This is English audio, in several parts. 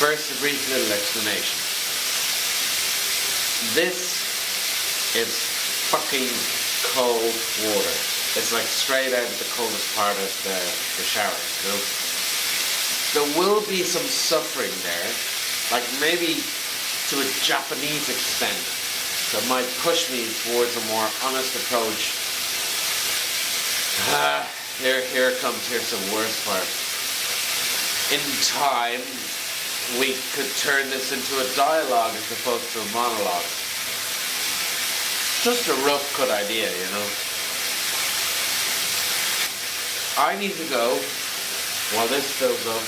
First, a brief little explanation. This is fucking cold water. It's like straight out of the coldest part of the shower, you know? There will be some suffering there, like maybe to a Japanese extent, that might push me towards a more honest approach. Here's the worst part. In time, we could turn this into a dialogue as opposed to a monologue. Just a rough cut idea, you know. I need to go while this fills up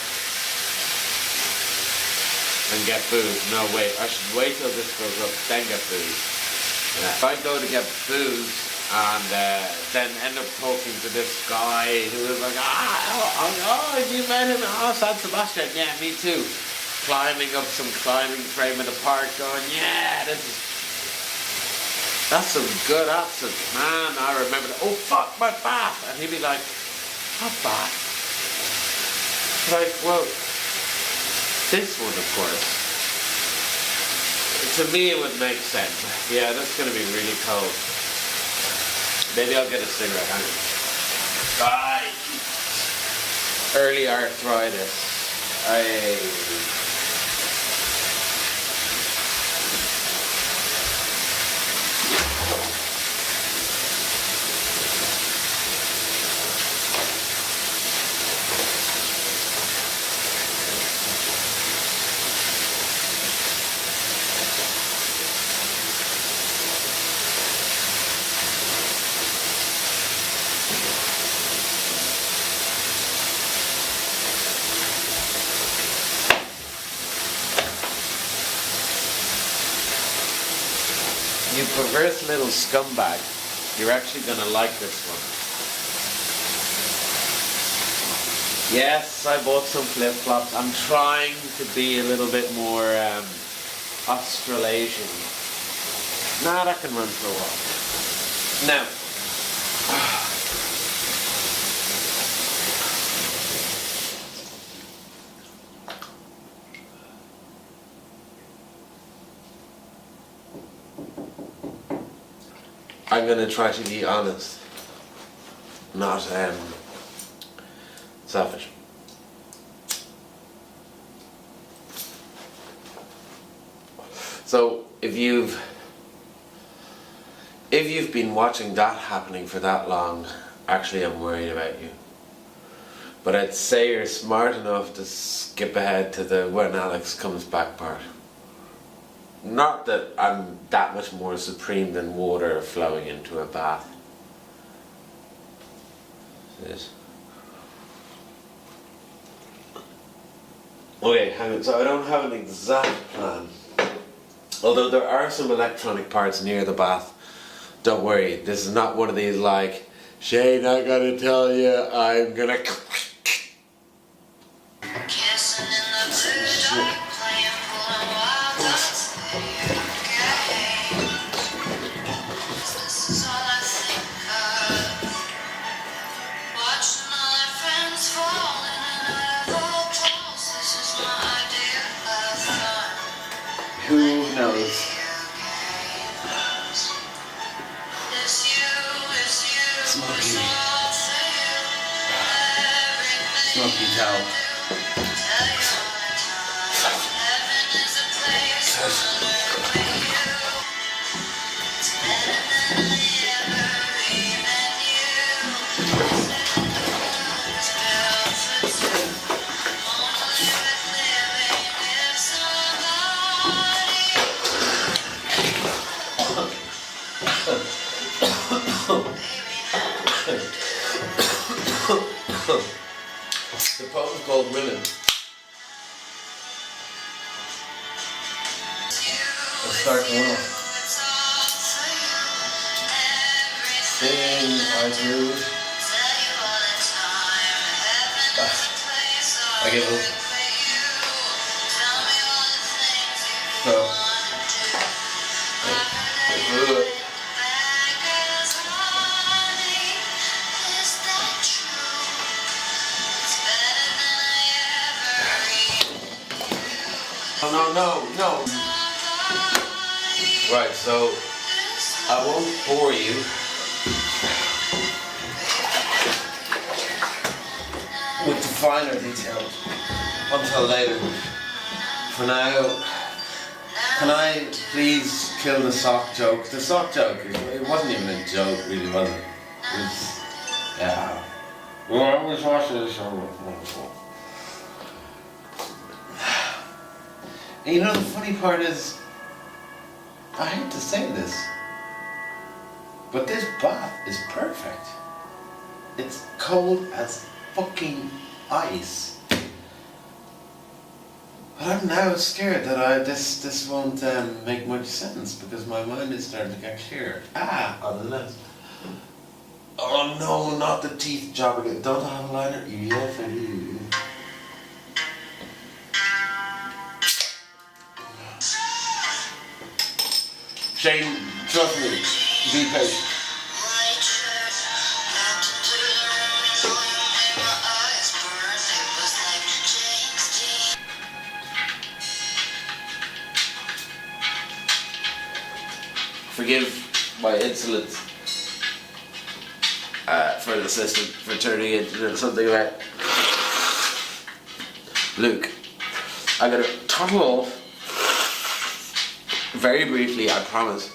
and get booze. No, wait, I should wait till this fills up, then get booze. If I go to get booze and then end up talking to this guy who was like, you met him? Oh, San Sebastian, yeah, me too. Climbing up some climbing frame in the park going, yeah, that's some good absinthe, man. I remember that. Oh, fuck, my bath. And he'd be like, what bath? Like, well, this one, of course. To me, it would make sense. Yeah, that's going to be really cold. Maybe I'll get a cigarette. Bye. Early arthritis. You perverse little scumbag. You're actually going to like this one. Yes, I bought some flip-flops. I'm trying to be a little bit more Australasian. Nah, that can run for a while. Now, I'm going to try to be honest, not selfish. So if you've been watching that happening for that long, actually I'm worried about you. But I'd say you're smart enough to skip ahead to the when Alex comes back part. Not that I'm that much more supreme than water flowing into a bath. Yes. Okay, hang on. So I don't have an exact plan. Although there are some electronic parts near the bath. Don't worry, this is not one of these like, Shane, I gotta tell you, I'm gonna... Kissing in the blue dark, playing pulling wild dots. This is all I think of. Watching all our friends falling and out of all clothes. This is my idea of fun. Who knows? It's you, Smoky. it's all for you. Everything Smoky towel. tell you all the time. Heaven is a place on earth with you. It's better than I ever even knew. It's built for two. Only with living with somebody. The poem's called Women. Let's start the one off. It's all for you. Sing, I do. Tell you all the time. Heaven is a place I give up. for you. Tell me all the things you So, want to do. do it. Back as honey. Is that true? It's better than I ever even knew. Oh no. Right, so I won't bore you. With the finer details until later. For now, can I please kill the sock joke? The sock joke, it wasn't even a joke really, was it? It was, yeah. Well, I was watching the show. And you know the funny part is, I hate to say this, but this bath is perfect. It's cold as fucking ice. But I'm now scared that this won't make much sense because my mind is starting to get clear. Unless. Oh no, not the teeth job again. Don't I have a liner? Yes, I do. Shane, trust me. Be patient. Forgive my insolence for the system for turning into something about Luke. I'm gonna toggle off very briefly, I promise,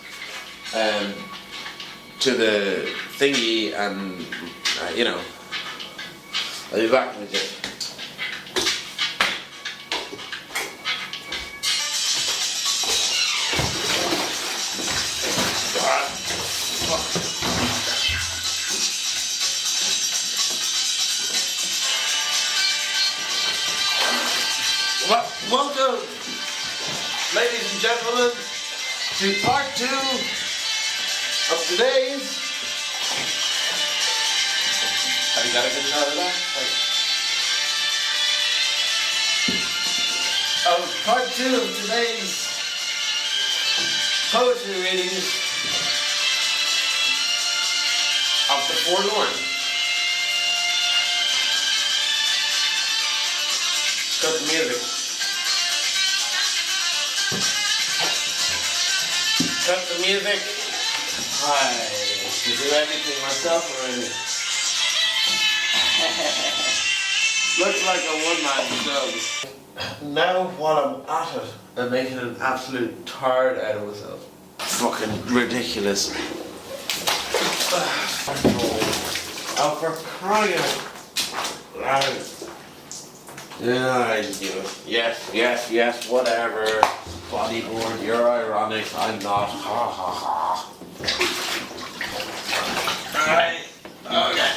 to the thingy, and you know, I'll be back with you. Welcome, ladies and gentlemen, to part 2 of today's. Have you got a good shot of that? Of part 2 of today's poetry readings of The Forlorn. Cut the music. Cut the music. I can do everything myself already. Looks like a one-man show. Now while I'm at it, I'm making an absolute tard out of myself. Fucking ridiculous. Oh, for crying out loud. Yeah, I knew it. Yes, whatever. Bodyboard, you're ironic, I'm not. Ha ha ha. Alright, okay.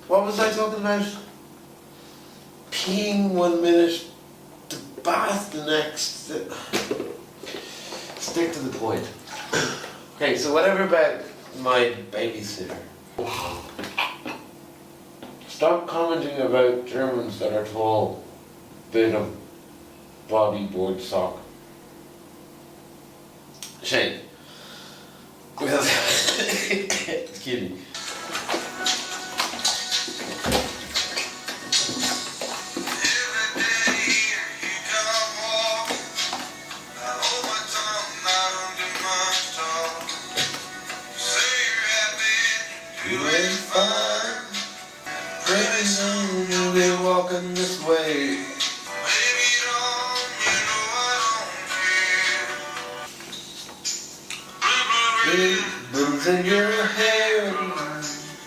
What was I talking about? Peeing 1 minute, the bath the next. Stick to the point. Okay, so whatever about my babysitter. Stop commenting about Germans that are tall. Bit of bodyboard sock. Shane. Well, excuse me. Pretty soon you'll be walking this way. Baby, don't you know I don't care. Ribbons in your hair.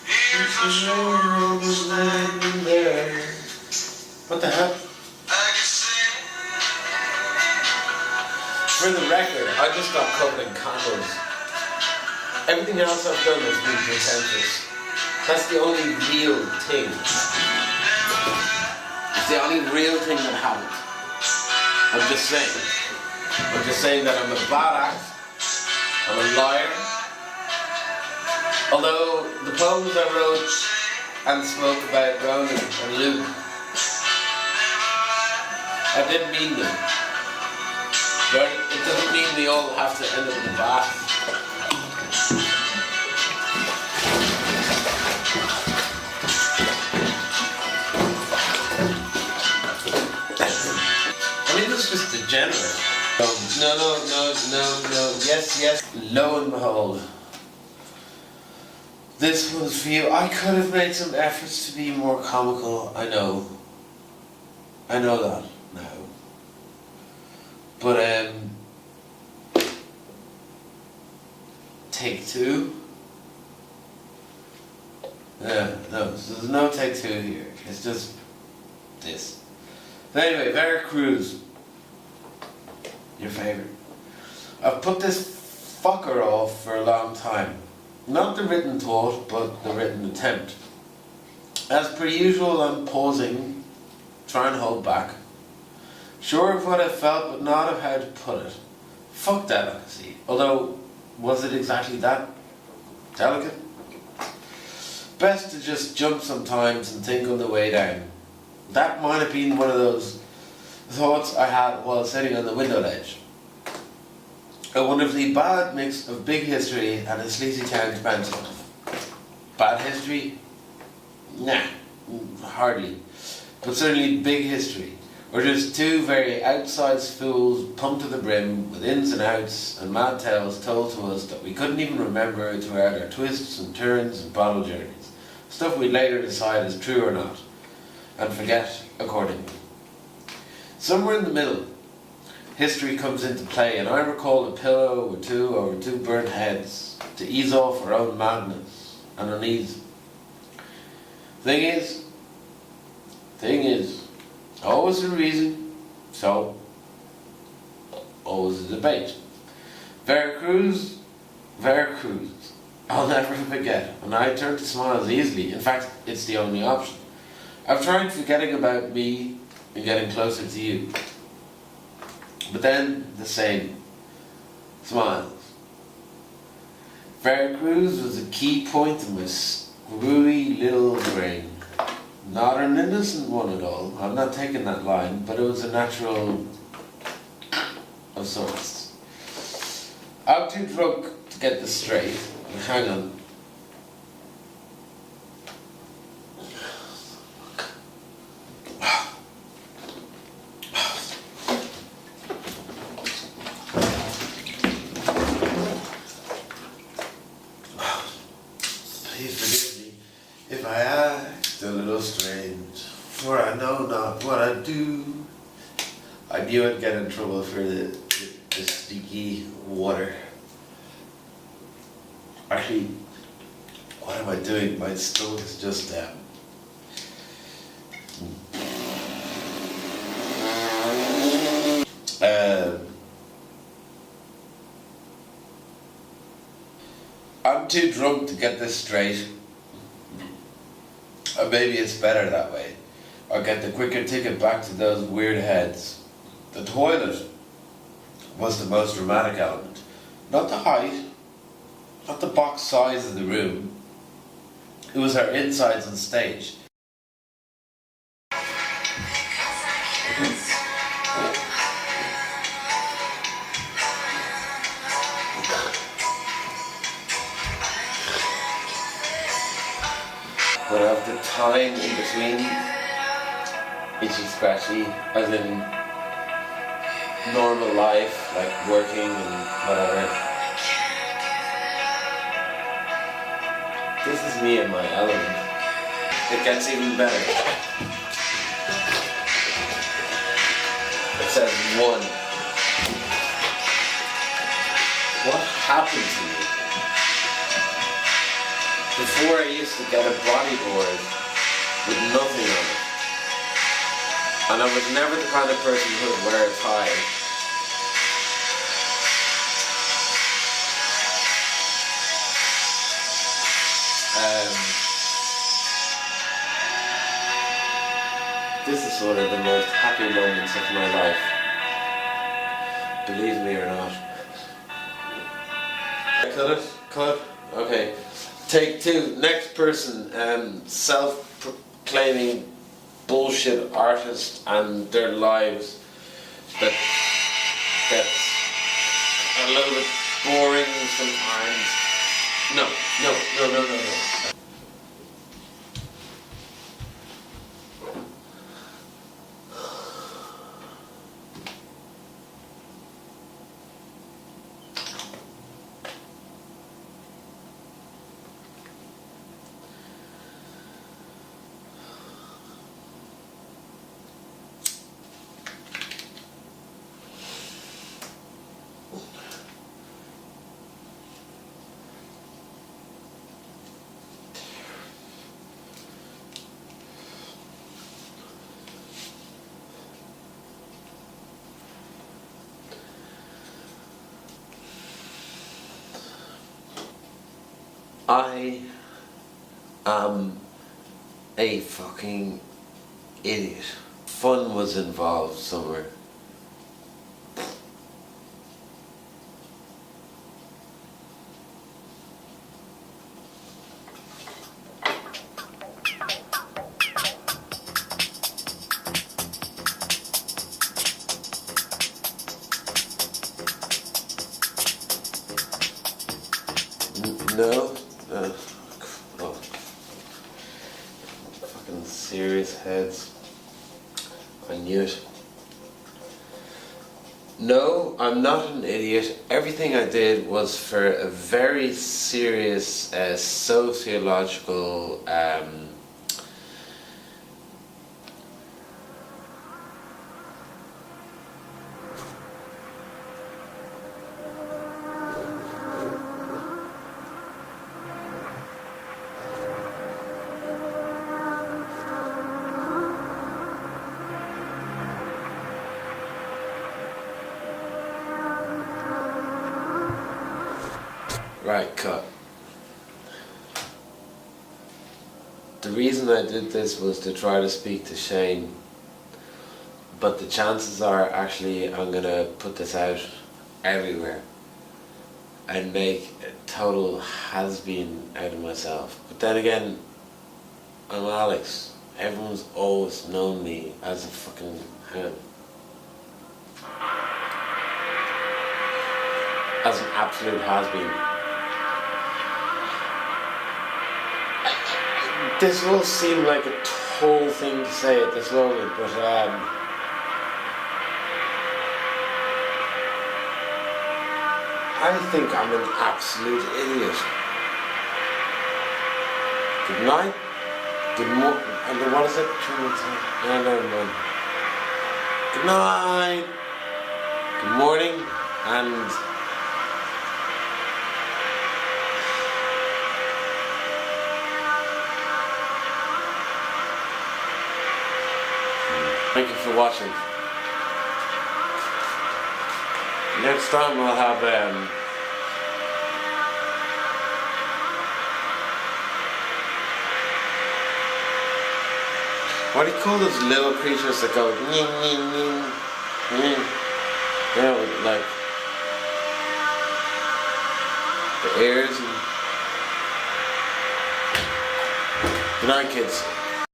Here's the shore was landing there. What the hell? For the record, I just got covered in candles. Everything else I've done has been pretentious. That's the only real thing. It's the only real thing that happened. I'm just saying that I'm a bad act. I'm a liar. Although the poems I wrote and spoke about Ronan and Luke, I didn't mean them. But it doesn't mean we all have to end up in the bath. I mean, this is just degenerate. No. Yes. Lo and behold. This one's for you. I could have made some efforts to be more comical. I know that now. But, take two. Yeah, no, so there's no take two here. It's just this. But anyway, Veracruz. Your favorite. I've put this fucker off for a long time. Not the written thought, but the written attempt. As per usual, I'm pausing, trying to hold back. Sure of what I felt, but not of how to put it. Fuck delicacy. Although, was it exactly that delicate? Best to just jump sometimes and think on the way down. That might have been one of those thoughts I had while sitting on the window ledge. A wonderfully bad mix of big history and a sleazy town expansion. Bad history? Nah, hardly. But certainly big history. Or just two very outsized fools pumped to the brim with ins and outs and mad tales told to us that we couldn't even remember throughout our twists and turns and bottle journeys. Stuff we'd later decide is true or not, and forget accordingly. Somewhere in the middle, history comes into play, and I recall a pillow or two over two burnt heads to ease off our own madness and unease. Thing is, always a reason, so always a debate. Veracruz, I'll never forget, and I turn to smiles easily. In fact, it's the only option. I've tried forgetting about me and getting closer to you. But then, the same. Smiles. Veracruz was a key point in my screwy little brain. Not an innocent one at all. I'm not taking that line, but it was a natural of sorts. I'm too drunk to get this straight. Hang on. Please forgive me if I act a little strange, for I know not what I do. I knew I'd get in trouble for the sticky water. Actually, what am I doing? My stomach is just I'm too drunk to get this straight. Or maybe it's better that way. I'll get the quicker ticket back to those weird heads. The toilet was the most dramatic element. Not the height, not the box size of the room. It was our insides on stage. But of the time in between, itchy scratchy, as in normal life, like working and whatever. This is me in my element. It gets even better. It says 1. What happened to me? Before I used to get a bodyboard with nothing on it. And I was never the kind of person who would wear a tie. This is one of the most happy moments of my life. Believe me or not. Cut it? Cut? Okay. Take 2. Next person, self-proclaiming bullshit artist and their lives that gets a little bit boring sometimes. No, no, no, no, no, no. I am a fucking idiot. Fun was involved somewhere. No? Oh. Fucking serious heads. I knew it. No, I'm not an idiot. Everything I did was for a very serious sociological right, cut. The reason I did this was to try to speak to Shane, but the chances are actually I'm gonna put this out everywhere and make a total has-been out of myself. But then again, I'm Alex. Everyone's always known me as a fucking ham. As an absolute has-been. This will seem like a tall thing to say at this moment, but I think I'm an absolute idiot. Good night. Good morning. And what is it? No, never mind. Good night. Good morning. And thank you for watching. Next time we'll have what do you call those little creatures that go ning ning ning ning? You know, like the ears and... Good night, kids.